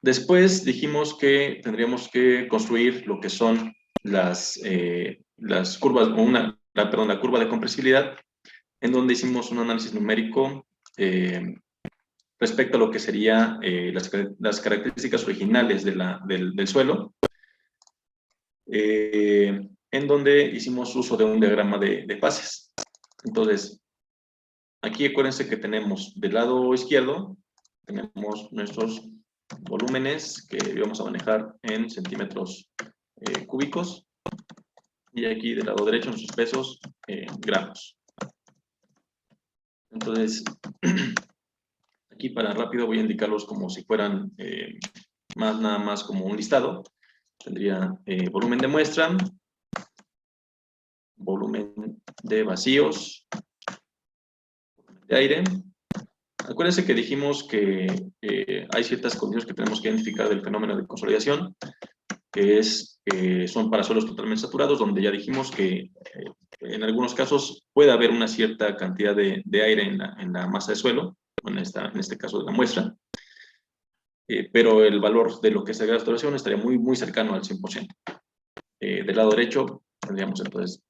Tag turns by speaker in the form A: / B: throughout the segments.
A: Después dijimos que tendríamos que construir lo que son las curvas, o la curva de compresibilidad, en donde hicimos un análisis numérico respecto a lo que serían las características originales del suelo, en donde hicimos uso de un diagrama de fases. Entonces, aquí acuérdense que tenemos del lado izquierdo, tenemos nuestros volúmenes que vamos a manejar en centímetros cúbicos, y aquí del lado derecho nuestros pesos en gramos. Entonces, aquí para rápido voy a indicarlos como si fueran nada más como un listado. Tendría volumen de muestra, volumen de vacíos, de aire. Acuérdense que dijimos que hay ciertas condiciones que tenemos que identificar del fenómeno de consolidación, que son para suelos totalmente saturados, donde ya dijimos que en algunos casos puede haber una cierta cantidad de aire en la masa de suelo, en este caso de la muestra, pero el valor de lo que es la saturación estaría muy, muy cercano al 100%. Del lado derecho tendríamos entonces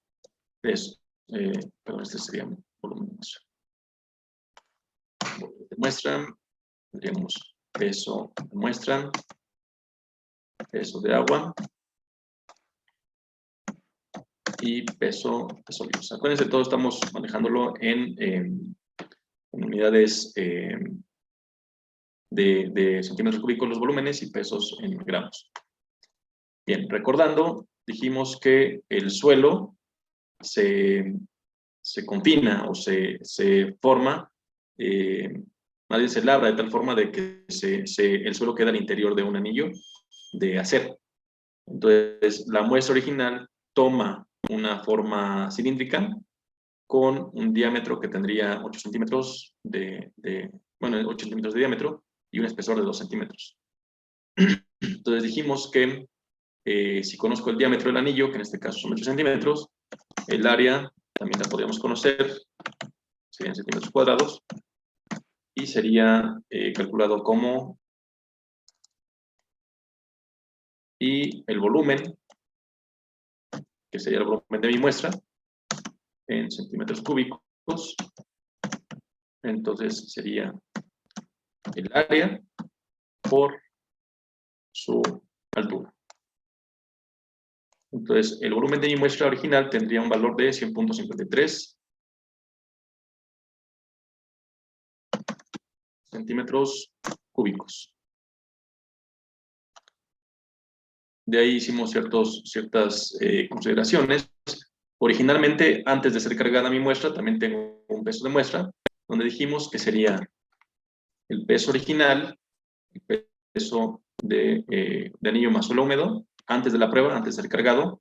A: perdón, este sería volumen de muestra. Volumen de muestra, tendríamos peso de muestra, peso de agua y peso de sólidos. Acuérdense, todo estamos manejándolo en unidades de centímetros cúbicos los volúmenes y pesos en gramos. Bien, recordando, dijimos que el suelo se confina o se forma, más bien se labra de tal forma de que el suelo queda al interior de un anillo de acero. Entonces, la muestra original toma una forma cilíndrica con un diámetro que tendría 8 centímetros 8 centímetros de diámetro y un espesor de 2 centímetros. Entonces dijimos que si conozco el diámetro del anillo, que en este caso son 8 centímetros, el área también la podríamos conocer, serían centímetros cuadrados, y sería calculado como, y el volumen, que sería el volumen de mi muestra, en centímetros cúbicos, entonces sería el área por su altura. Entonces, el volumen de mi muestra original tendría un valor de 100.53 centímetros cúbicos. De ahí hicimos ciertas consideraciones. Originalmente, antes de ser cargada mi muestra, también tengo un peso de muestra, donde dijimos que sería el peso original, el peso de anillo más suelo húmedo, antes de la prueba, antes de ser cargado,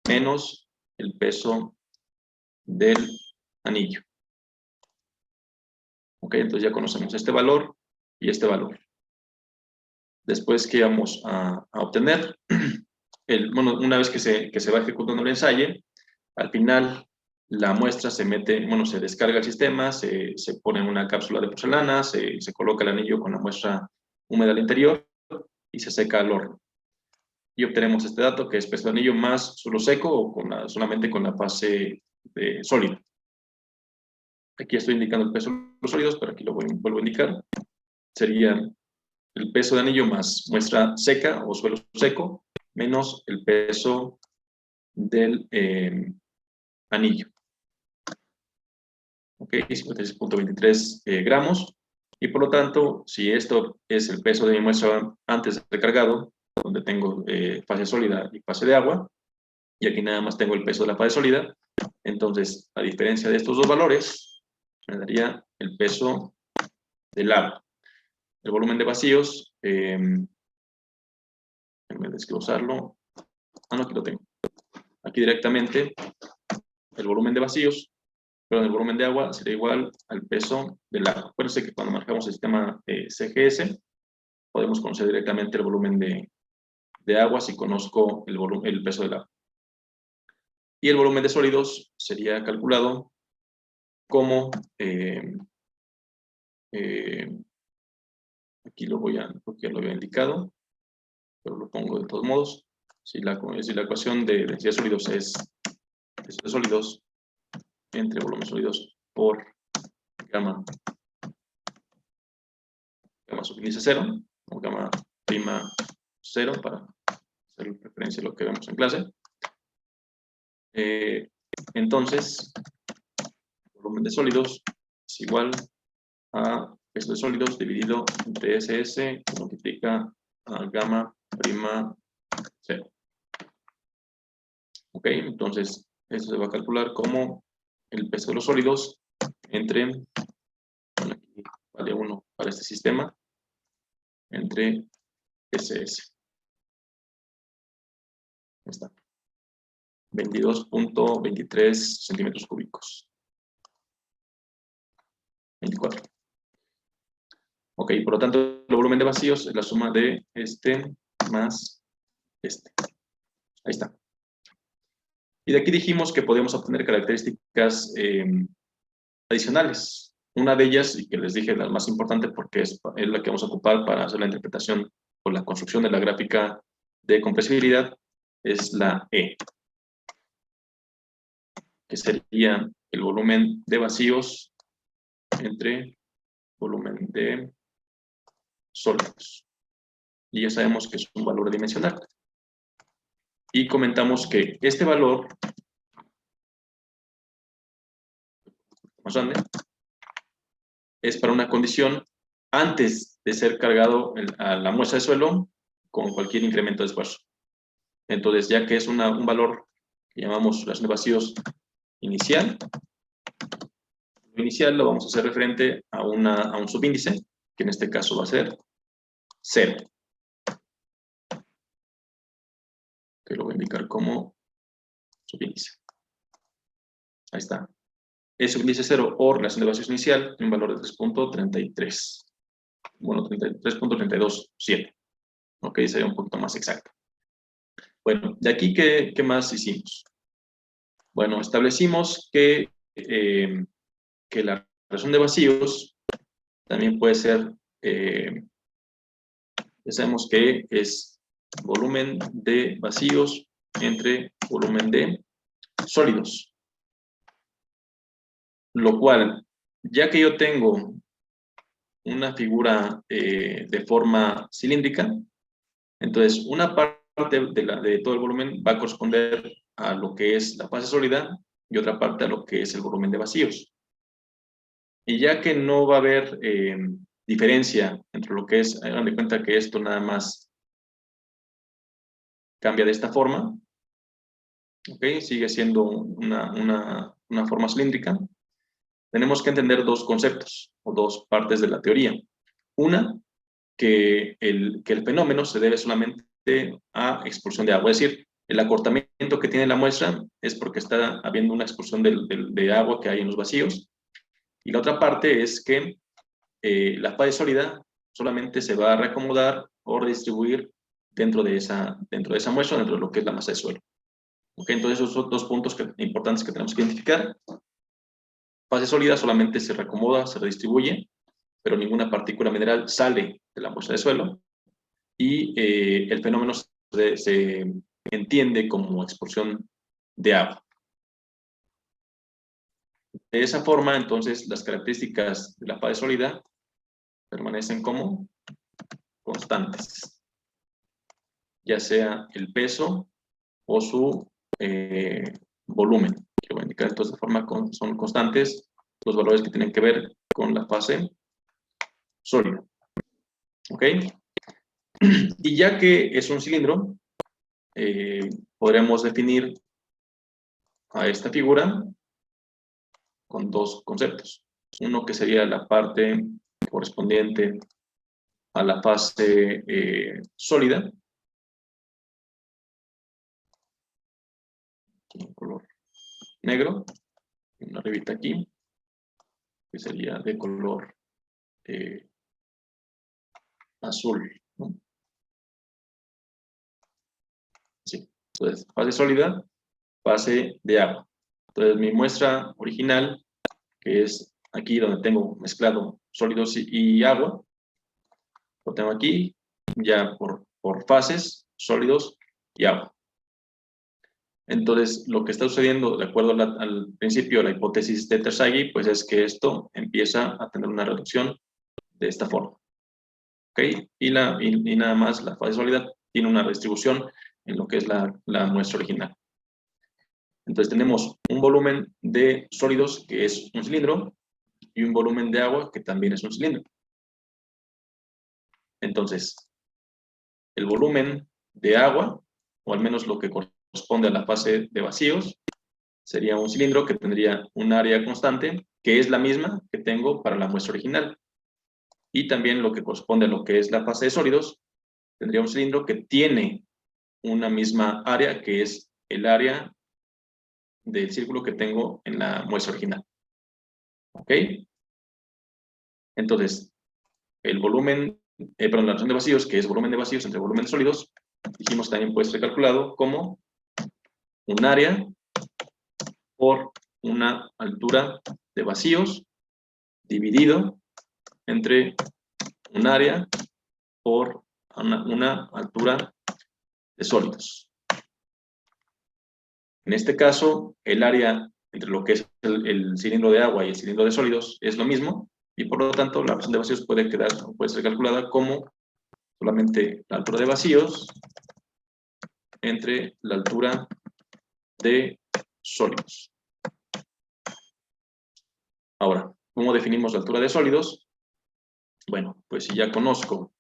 A: menos el peso del anillo. Ok, entonces ya conocemos este valor y este valor. Después, ¿qué vamos a obtener? Una vez que se va ejecutando el ensayo, al final la muestra se descarga al sistema, se pone en una cápsula de porcelana, se coloca el anillo con la muestra húmeda al interior y se seca al horno. Y obtenemos este dato, que es peso de anillo más suelo seco o solamente con la fase sólida. Aquí estoy indicando el peso de los sólidos, pero aquí lo vuelvo a indicar. Sería el peso de anillo más muestra seca o suelo seco, menos el peso del anillo. Ok, 56.23 gramos. Y por lo tanto, si esto es el peso de mi muestra antes de recargado, donde tengo fase sólida y fase de agua, y aquí nada más tengo el peso de la fase sólida, entonces, a diferencia de estos dos valores, me daría el peso del agua. El volumen de vacíos, déjenme desglosarlo. No, aquí lo tengo. Aquí directamente, el volumen de vacíos, pero el volumen de agua sería igual al peso del agua. Acuérdense que cuando marcamos el sistema CGS, podemos conocer directamente el volumen de agua si conozco el peso del agua. Y el volumen de sólidos sería calculado como Aquí lo voy a, porque ya lo había indicado, pero lo pongo de todos modos. Si la ecuación de densidad de sólidos es peso de sólidos entre volumen sólidos por gamma subíndice 0, o gamma prima 0, para hacer referencia a lo que vemos en clase. Entonces, volumen de sólidos es igual a peso de sólidos dividido entre SS, que multiplica a gamma prima 0. Ok, entonces eso se va a calcular como el peso de los sólidos entre, bueno, aquí vale 1 para este sistema, entre SS. Ahí está. 22.23 centímetros cúbicos. 24. Ok, por lo tanto, el volumen de vacíos es la suma de este más este. Ahí está. Y de aquí dijimos que podíamos obtener características adicionales. Una de ellas, y que les dije la más importante porque es la que vamos a ocupar para hacer la interpretación o la construcción de la gráfica de compresibilidad, es la E, que sería el volumen de vacíos entre volumen de sólidos. Y ya sabemos que es un valor dimensional. Y comentamos que este valor más grande es para una condición antes de ser cargado a la muestra de suelo con cualquier incremento de esfuerzo. Entonces, ya que es un valor que llamamos relación de vacíos inicial, lo inicial lo vamos a hacer referente a un subíndice, que en este caso va a ser 0. Que lo voy a indicar como subíndice. Ahí está. El subíndice 0 o relación de vacíos inicial tiene un valor de 3.33. Bueno, 3.327. Ok, sería un poquito más exacto. Bueno, de aquí, ¿qué más hicimos? Bueno, establecimos que la relación de vacíos también puede ser, ya sabemos que es volumen de vacíos entre volumen de sólidos. Lo cual, ya que yo tengo una figura de forma cilíndrica, entonces una parte de todo el volumen va a corresponder a lo que es la fase sólida y otra parte a lo que es el volumen de vacíos. Y ya que no va a haber diferencia entre lo que es, hagan de cuenta que esto nada más cambia de esta forma, ¿okay? Sigue siendo una forma cilíndrica. Tenemos que entender dos conceptos o dos partes de la teoría. Una, que el fenómeno se debe solamente a expulsión de agua, es decir, el acortamiento que tiene la muestra es porque está habiendo una expulsión de agua que hay en los vacíos. Y la otra parte es que la fase sólida solamente se va a reacomodar o redistribuir dentro de esa muestra, dentro de lo que es la masa de suelo. ¿Okay? Entonces, esos son dos puntos importantes que tenemos que identificar. Fase sólida solamente se reacomoda, se redistribuye, pero ninguna partícula mineral sale de la muestra de suelo. Y el fenómeno se entiende como expulsión de agua. De esa forma, entonces, las características de la fase sólida permanecen como constantes, ya sea el peso o su volumen, que voy a indicar entonces de forma son constantes los valores que tienen que ver con la fase sólida. ¿Ok? Y ya que es un cilindro, podremos definir a esta figura con dos conceptos. Uno que sería la parte correspondiente a la fase sólida, en color negro, una revista aquí, que sería de color azul, ¿no? Sí. Entonces, fase sólida, fase de agua. Entonces, mi muestra original, que es aquí donde tengo mezclado sólidos y agua, Lo tengo aquí, ya por fases, sólidos y agua. Entonces, lo que está sucediendo, de acuerdo al principio de la hipótesis de Terzaghi, pues es que esto empieza a tener una reducción de esta forma. ¿Ok? Y nada más la fase sólida tiene una distribución en lo que es la muestra original. Entonces tenemos un volumen de sólidos que es un cilindro y un volumen de agua que también es un cilindro. Entonces, el volumen de agua, o al menos lo que corresponde a la fase de vacíos, sería un cilindro que tendría un área constante, que es la misma que tengo para la muestra original. Y también lo que corresponde a lo que es la fase de sólidos, tendría un cilindro que tiene una misma área, que es el área del círculo que tengo en la muestra original. ¿Ok? Entonces, el volumen, perdón, la relación de vacíos, que es volumen de vacíos entre volumen de sólidos, dijimos también puede ser calculado como un área por una altura de vacíos dividido entre un área por una altura de sólidos. En este caso, el área entre lo que es el cilindro de agua y el cilindro de sólidos es lo mismo, y por lo tanto la relación de vacíos puede ser calculada como solamente la altura de vacíos entre la altura de sólidos. Ahora, ¿cómo definimos la altura de sólidos? Bueno, pues si ya conozco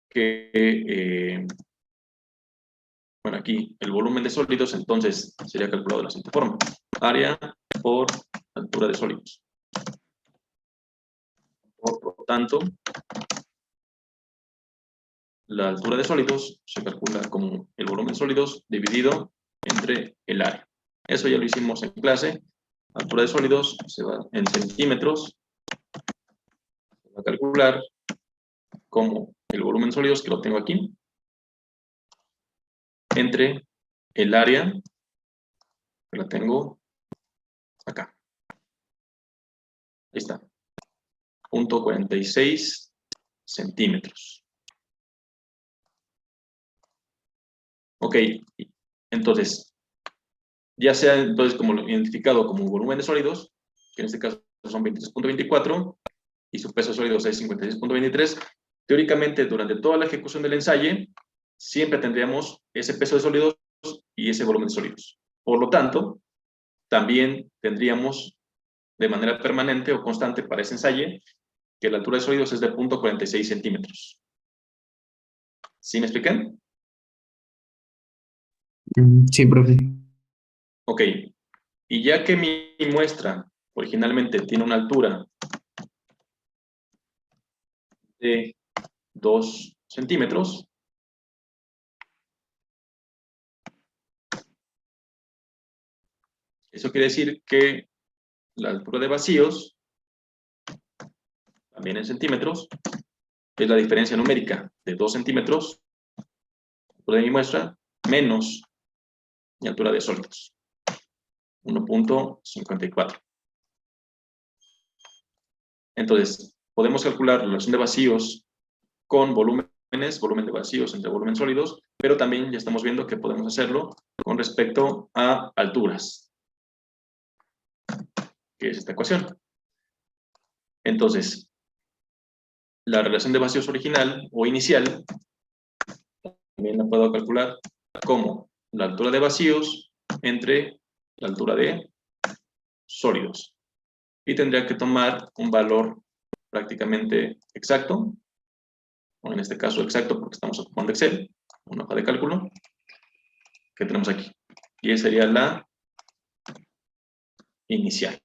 A: que, bueno, aquí el volumen de sólidos, entonces sería calculado de la siguiente forma. Área por altura de sólidos. Por lo tanto, la altura de sólidos se calcula como el volumen de sólidos dividido entre el área. Eso ya lo hicimos en clase. Altura de sólidos se va en centímetros. Se va a calcular como el volumen de sólidos, que lo tengo aquí, entre el área, que la tengo acá. Ahí está. 0.46 centímetros. Ok, entonces, ya sea entonces como identificado como volumen de sólidos, que en este caso son 23.24, y su peso sólido es 56.23, teóricamente durante toda la ejecución del ensayo, siempre tendríamos ese peso de sólidos y ese volumen de sólidos. Por lo tanto, también tendríamos de manera permanente o constante para ese ensayo que la altura de sólidos es de 0.46 centímetros. ¿Sí me explican?
B: Sí, profe.
A: Ok, y ya que mi muestra originalmente tiene una altura de 2 centímetros, eso quiere decir que la altura de vacíos, también en centímetros, es la diferencia numérica de 2 centímetros de mi muestra menos mi altura de sólidos, 1.54. Entonces, podemos calcular la relación de vacíos con volúmenes, volumen de vacíos entre volumen sólidos, pero también ya estamos viendo que podemos hacerlo con respecto a alturas, que es esta ecuación. Entonces, la relación de vacíos original o inicial también la puedo calcular como la altura de vacíos entre la altura de sólidos. Y tendría que tomar un valor prácticamente exacto, o en este caso exacto porque estamos ocupando Excel, una hoja de cálculo, que tenemos aquí. Y esa sería la inicial.